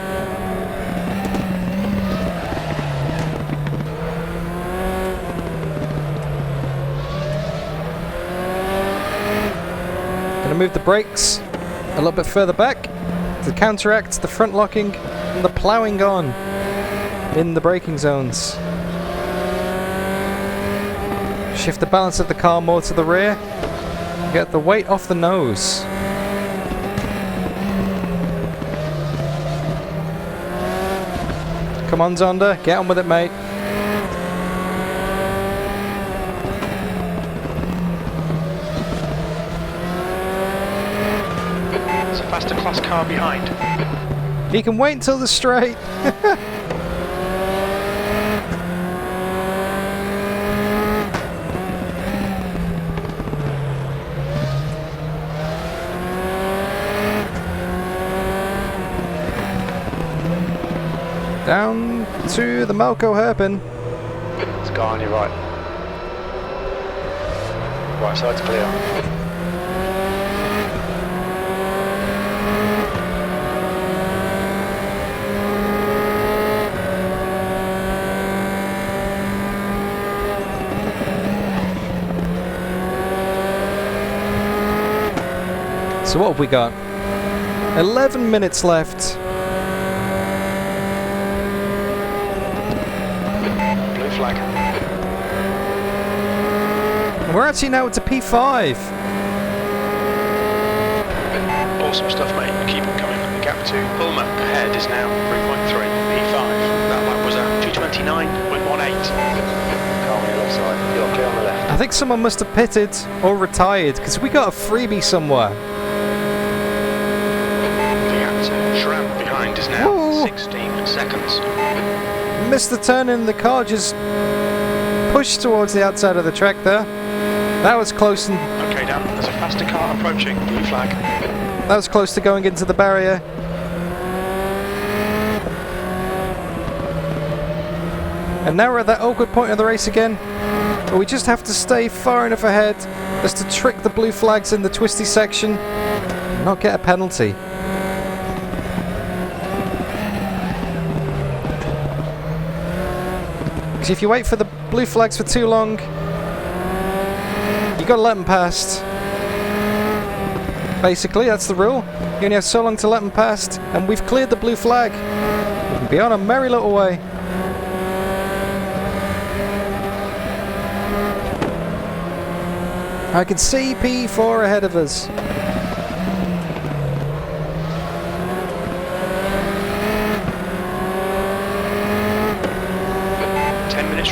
Gonna move the brakes a little bit further back to counteract the front locking and the ploughing on in the braking zones. Shift the balance of the car more to the rear. Get the weight off the nose. Come on, Zonda, get on with it, mate. There's a faster class car behind. He can wait until the straight. Down to the Macau hairpin. There's a guy on your right. Right side's clear. So what have we got? 11 minutes left. Blue flag. And we're actually now to P5. Awesome stuff, mate. Keep it coming. The gap to Pulmer ahead is now 3.3. P5. That lap was at 2:29.18. Car on your left side. You're clear on the left. I think someone must have pitted or retired because we got a freebie somewhere. The gap to Shram behind is now Ooh. 16 seconds. Missed the turn and the car just pushed towards the outside of the track there. That was close, and Okay, Dan, there's a faster car approaching. Blue flag. that was close to going into the barrier. And now we're at that awkward point of the race again, but we just have to stay far enough ahead as to trick the blue flags in the twisty section and not get a penalty. Because if you wait for the blue flags for too long, you got to let them past. Basically, that's the rule. You only have so long to let them past, and we've cleared the blue flag. We can be on a merry little way. I can see P4 ahead of us.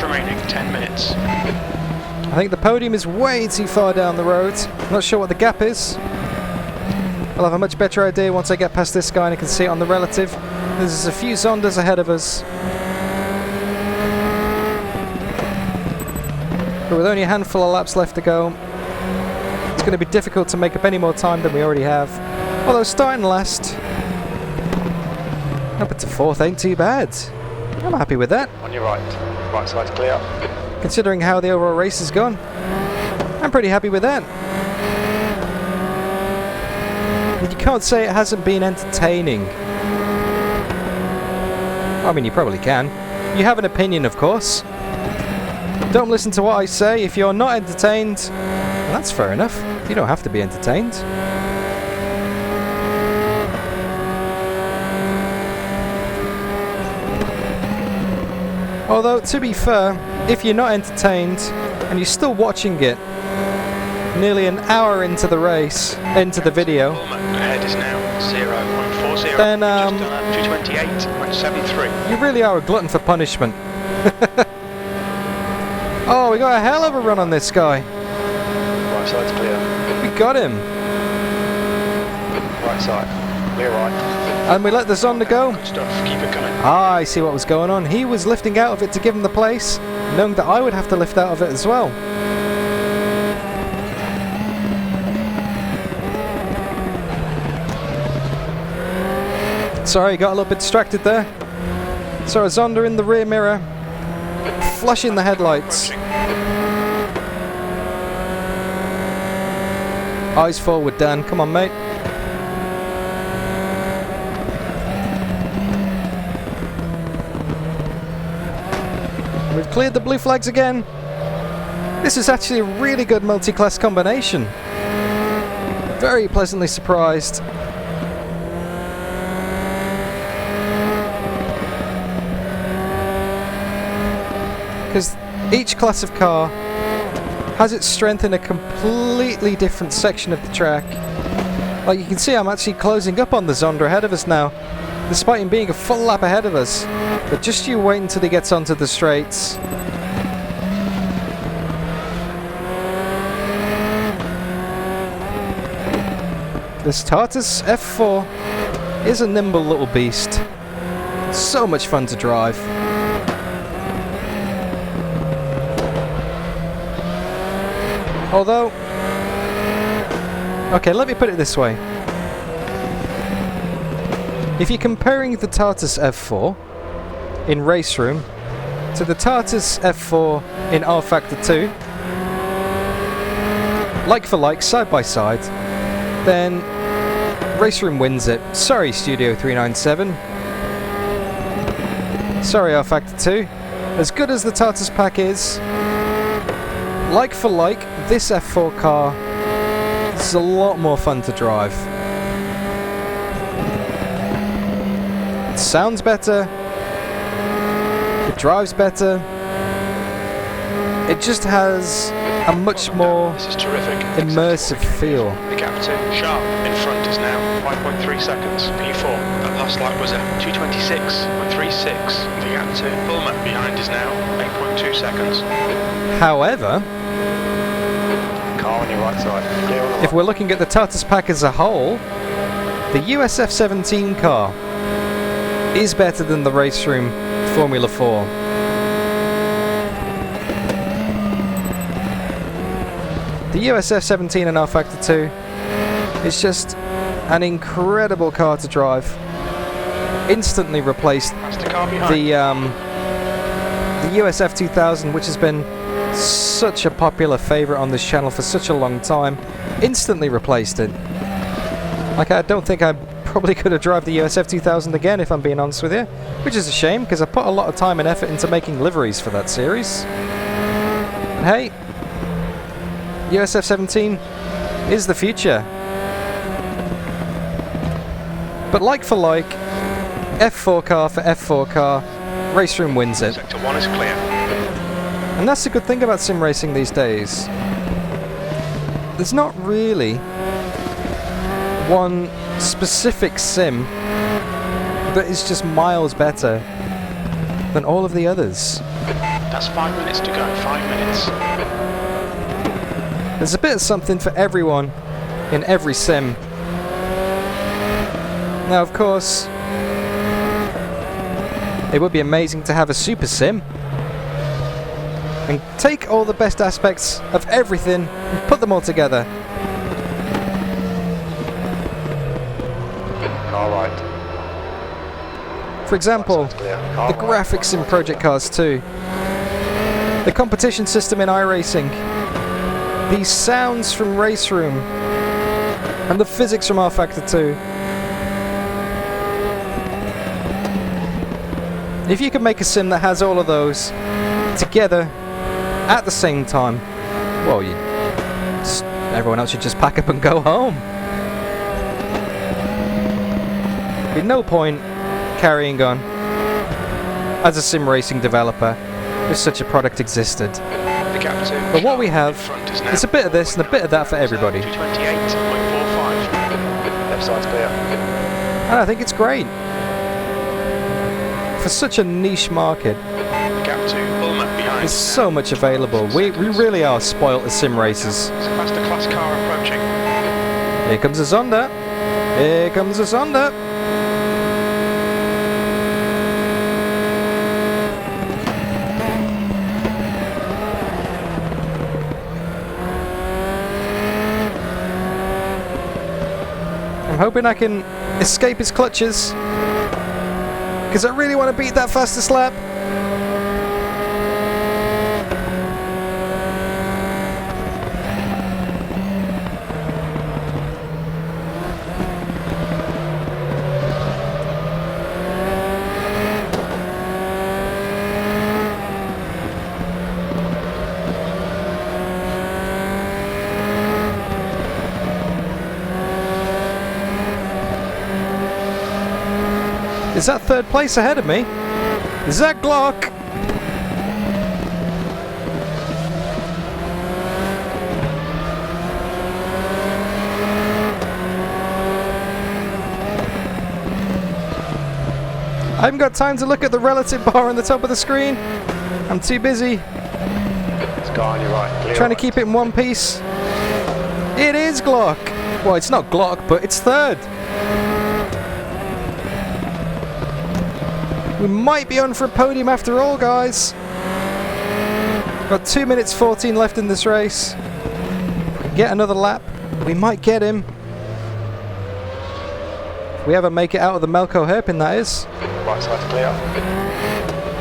Remaining 10 minutes. I think the podium is way too far down the road. Not sure what the gap is. I'll have a much better idea once I get past this guy and I can see it on the relative. There's a few Zondas ahead of us. But with only a handful of laps left to go, it's going to be difficult to make up any more time than we already have. Although starting last, up to fourth ain't too bad. I'm happy with that. On your right. Right side's clear. Considering how the overall race has gone, I'm pretty happy with that. You can't say it hasn't been entertaining. I mean, you probably can. You have an opinion, of course. Don't listen to what I say. If you're not entertained, well, that's fair enough. You don't have to be entertained. Although, to be fair, if you're not entertained and you're still watching it nearly an hour into the race, into the video, Ahead is now 0.40. then Just done at 2:28.73. you really are a glutton for punishment. Oh, we got a hell of a run on this guy. Right side's clear. We got him. Right side. Clear right. And we let the Zonda go. Good stuff. Keep it coming. Ah, I see what was going on. He was lifting out of it to give him the place, knowing that I would have to lift out of it as well. Sorry, got a little bit distracted there. Saw a Zonda in the rear mirror, flashing the headlights. Eyes forward, Dan. Come on, mate. We've cleared the blue flags again. This is actually a really good multi-class combination. Very pleasantly surprised. Because each class of car has its strength in a completely different section of the track. Like you can see, I'm actually closing up on the Zonda ahead of us now, despite him being a full lap ahead of us. But just you wait until he gets onto the straights. This Tartus F4 is a nimble little beast. So much fun to drive. Although, okay, let me put it this way. If you're comparing the Tartus F4 in RaceRoom to the Tartus F4 in R Factor 2, like for like, side by side, then RaceRoom wins it. Sorry, Studio 397. Sorry, R Factor 2. As good as the Tartus pack is, like for like, this F4 car is a lot more fun to drive. It sounds better, it drives better, it just has a much more This is terrific. immersive feel. The gap to Sharp in front is now 5.3 seconds. P4, that last lap was a 2:26.36. The gap to Bulmer behind is now 8.2 seconds. However, Car on your right side. Clear on the right. if we're looking at the Tartus pack as a whole, the USF 17 car is better than the RaceRoom Formula 4. The USF 17 and R Factor 2 is just an incredible car to drive. Instantly replaced That's the car behind. the USF 2000, which has been such a popular favourite on this channel for such a long time. Instantly replaced it. Like, I don't think I probably could have driven the USF 2000 again, if I'm being honest with you, which is a shame because I put a lot of time and effort into making liveries for that series. And hey, USF 17 is the future. But like for like, F4 car for F4 car, RaceRoom wins it. Sector 1 is clear. And that's the good thing about sim racing these days. There's not really one specific sim that is just miles better than all of the others. That's 5 minutes to go. 5 minutes. There's a bit of something for everyone in every sim. Now, of course, it would be amazing to have a super sim and take all the best aspects of everything and put them all together. Car right. For example, Right side's clear. Car the right. graphics in Project Cars 2, the competition system in iRacing, the sounds from RaceRoom, and the physics from R Factor 2. If you can make a sim that has all of those together at the same time, well, everyone else should just pack up and go home. There'd be no point carrying on as a sim racing developer if such a product existed. The gap to But what we have in front is now is a bit of this and a bit of that for everybody. 2:28.45. Left side's clear. And I think it's great. For such a niche market, The gap to Bulmer behind. there's so much available. We really are spoilt as sim racers. It's a faster class car approaching. Here comes a Zonda. Here comes a Zonda. I'm hoping I can escape his clutches, because I really want to beat that fastest lap. Is that third place ahead of me? Is that Glock? I haven't got time to look at the relative bar on the top of the screen. I'm too busy It's car on your right. Clear trying to right. keep it in one piece. It is Glock. Well, it's not Glock, but it's third. We might be on for a podium after all, guys. Got 2 minutes 14 left in this race. If we can get another lap, we might get him. If we ever make it out of the Melco hairpin, that is. Right side's clear.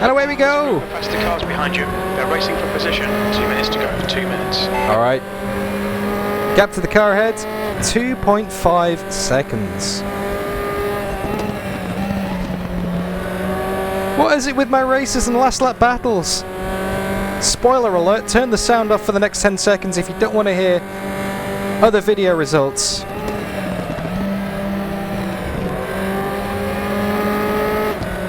And away we go! Faster cars behind you. They're racing for position. 2 minutes to go. 2 minutes. Alright. Gap to the car ahead, 2.5 seconds. What is it with my races and last lap battles? Spoiler alert, turn the sound off for the next 10 seconds if you don't want to hear other video results.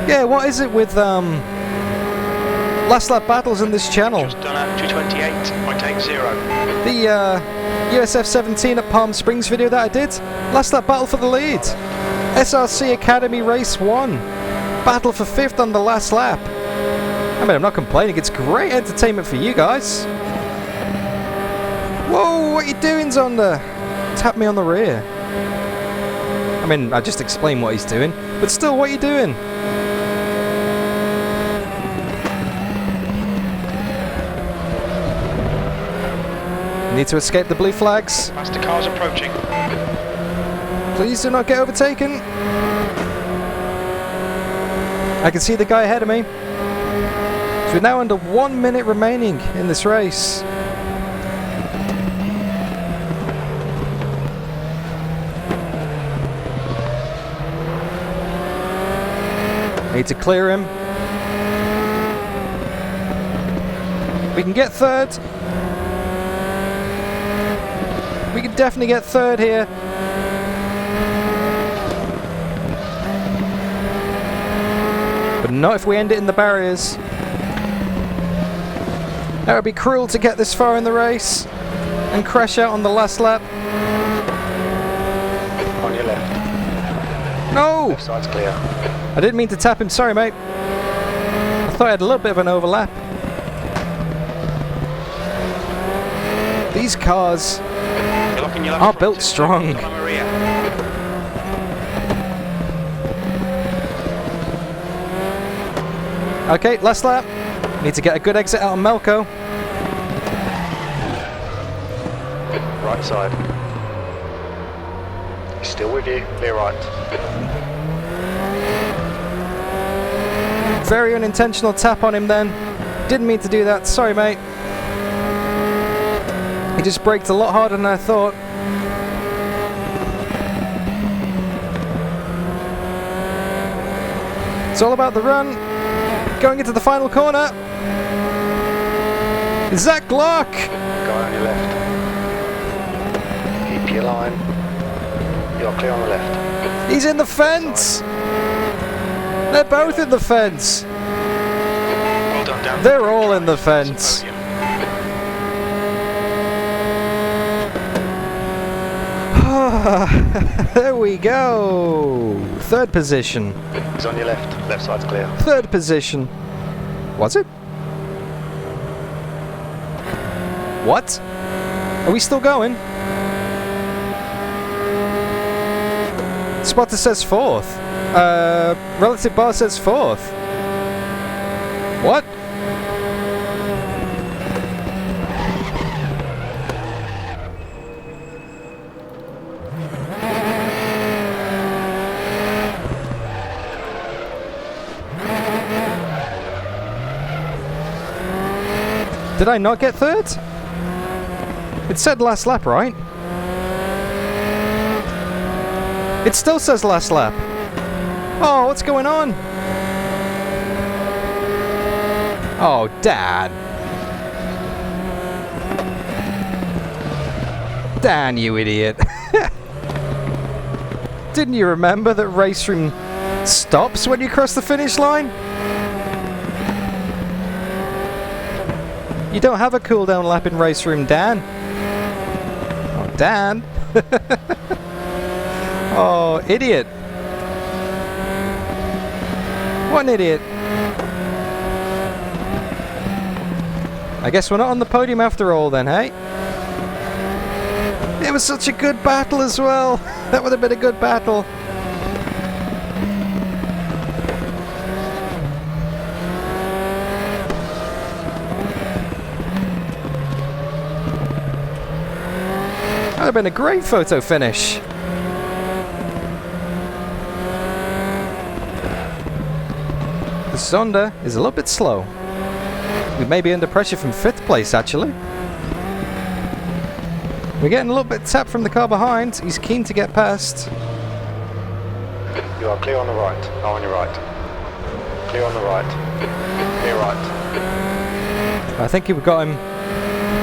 Yeah, what is it with last lap battles in this channel? Just done at 2:28.80. The USF 17 at Palm Springs video that I did, last lap battle for the lead. SRC Academy Race 1, battle for 5th on the last lap. I mean, I'm not complaining, it's great entertainment for you guys. Whoa, what are you doing, Zonda? Tap me on the rear. I mean, I just explained what he's doing, but still, what are you doing? Need to escape the blue flags. Faster cars approaching. Please do not get overtaken. I can see the guy ahead of me. So we're now under 1 minute remaining in this race. Need to clear him. We can get third. We can definitely get third here. But not if we end it in the barriers. That would be cruel to get this far in the race and crash out on the last lap. On your left. No! Left side's clear. I didn't mean to tap him, sorry mate. I thought I had a little bit of an overlap. These cars are built strong. Okay, last lap. Need to get a good exit out of Melco. Right side. He's still with you. Clear right. Very unintentional tap on him then. Didn't mean to do that. Sorry, mate. He just braked a lot harder than I thought. It's all about the run. Going into the final corner. Zach Glock! Guy on your left. Keep your line. You're clear on the left. He's in the fence! They're both in the fence. Well done, Dan. They're all in the fence. There we go. Third position. He's on your left. Left side's clear. Third position. Was it? What? Are we still going? Spotter says fourth. Relative bar says fourth. What? Did I not get third? It said last lap, right? It still says last lap. Oh, what's going on? Oh, Dad. Dan, you idiot. Didn't you remember that RaceRoom stops when you cross the finish line? You don't have a cooldown lap in RaceRoom, Dan. Oh, Dan. Oh, idiot. What an idiot. I guess we're not on the podium after all then, hey? It was such a good battle as well. That would have been a good battle. That would have been a great photo finish. Zonda is a little bit slow. We may be under pressure from 5th place, actually. We're getting a little bit tapped from the car behind. He's keen to get past. You are clear on the right. Car on your right. Clear on the right. Clear right. I think we've got him.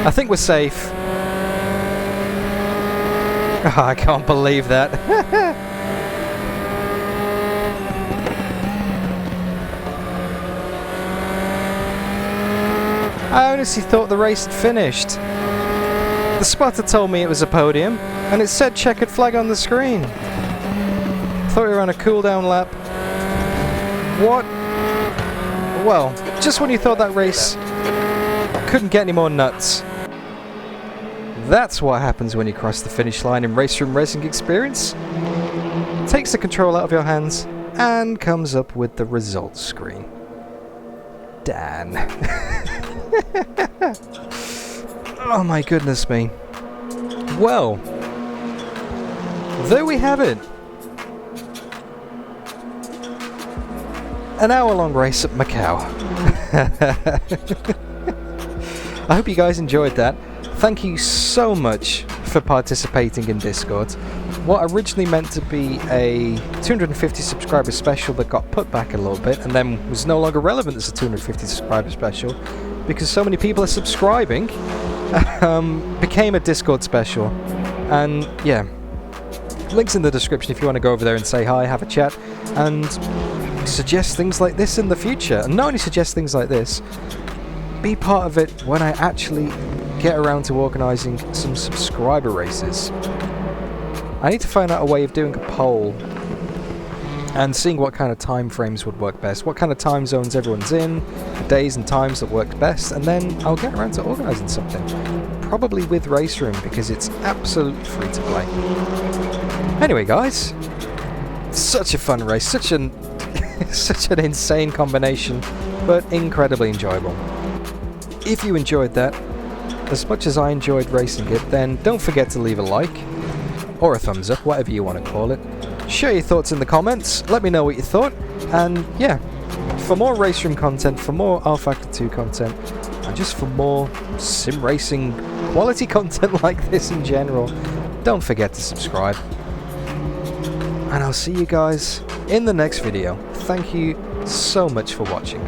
I think we're safe. Oh, I can't believe that. I honestly thought the race had finished. The spotter told me it was a podium, and it said checkered flag on the screen. Thought we were on a cool-down lap. What? Well, just when you thought that race couldn't get any more nuts. That's what happens when you cross the finish line in RaceRoom Racing Experience. Takes the control out of your hands and comes up with the results screen. Dan. Oh my goodness me. Well, there we have it. An hour-long race at Macau. I hope you guys enjoyed that. Thank you so much for participating in Discord. What originally meant to be a 250 subscriber special that got put back a little bit and then was no longer relevant as a 250 subscriber special because so many people are subscribing, became a Discord special. And yeah, links in the description if you want to go over there and say hi, have a chat, and suggest things like this in the future. And not only suggest things like this, be part of it when I actually get around to organising some subscriber races. I need to find out a way of doing a poll and seeing what kind of time frames would work best, what kind of time zones everyone's in, days and times that work best, and then I'll get around to organising something. Probably with RaceRoom, because it's absolutely free to play. Anyway guys, such a fun race, such an insane combination, but incredibly enjoyable. If you enjoyed that as much as I enjoyed racing it, then don't forget to leave a like, or a thumbs up, whatever you want to call it. Share your thoughts in the comments, let me know what you thought, and yeah, for more RaceRoom content, for more R-Factor 2 content, and just for more sim racing quality content like this in general, don't forget to subscribe. And I'll see you guys in the next video. Thank you so much for watching.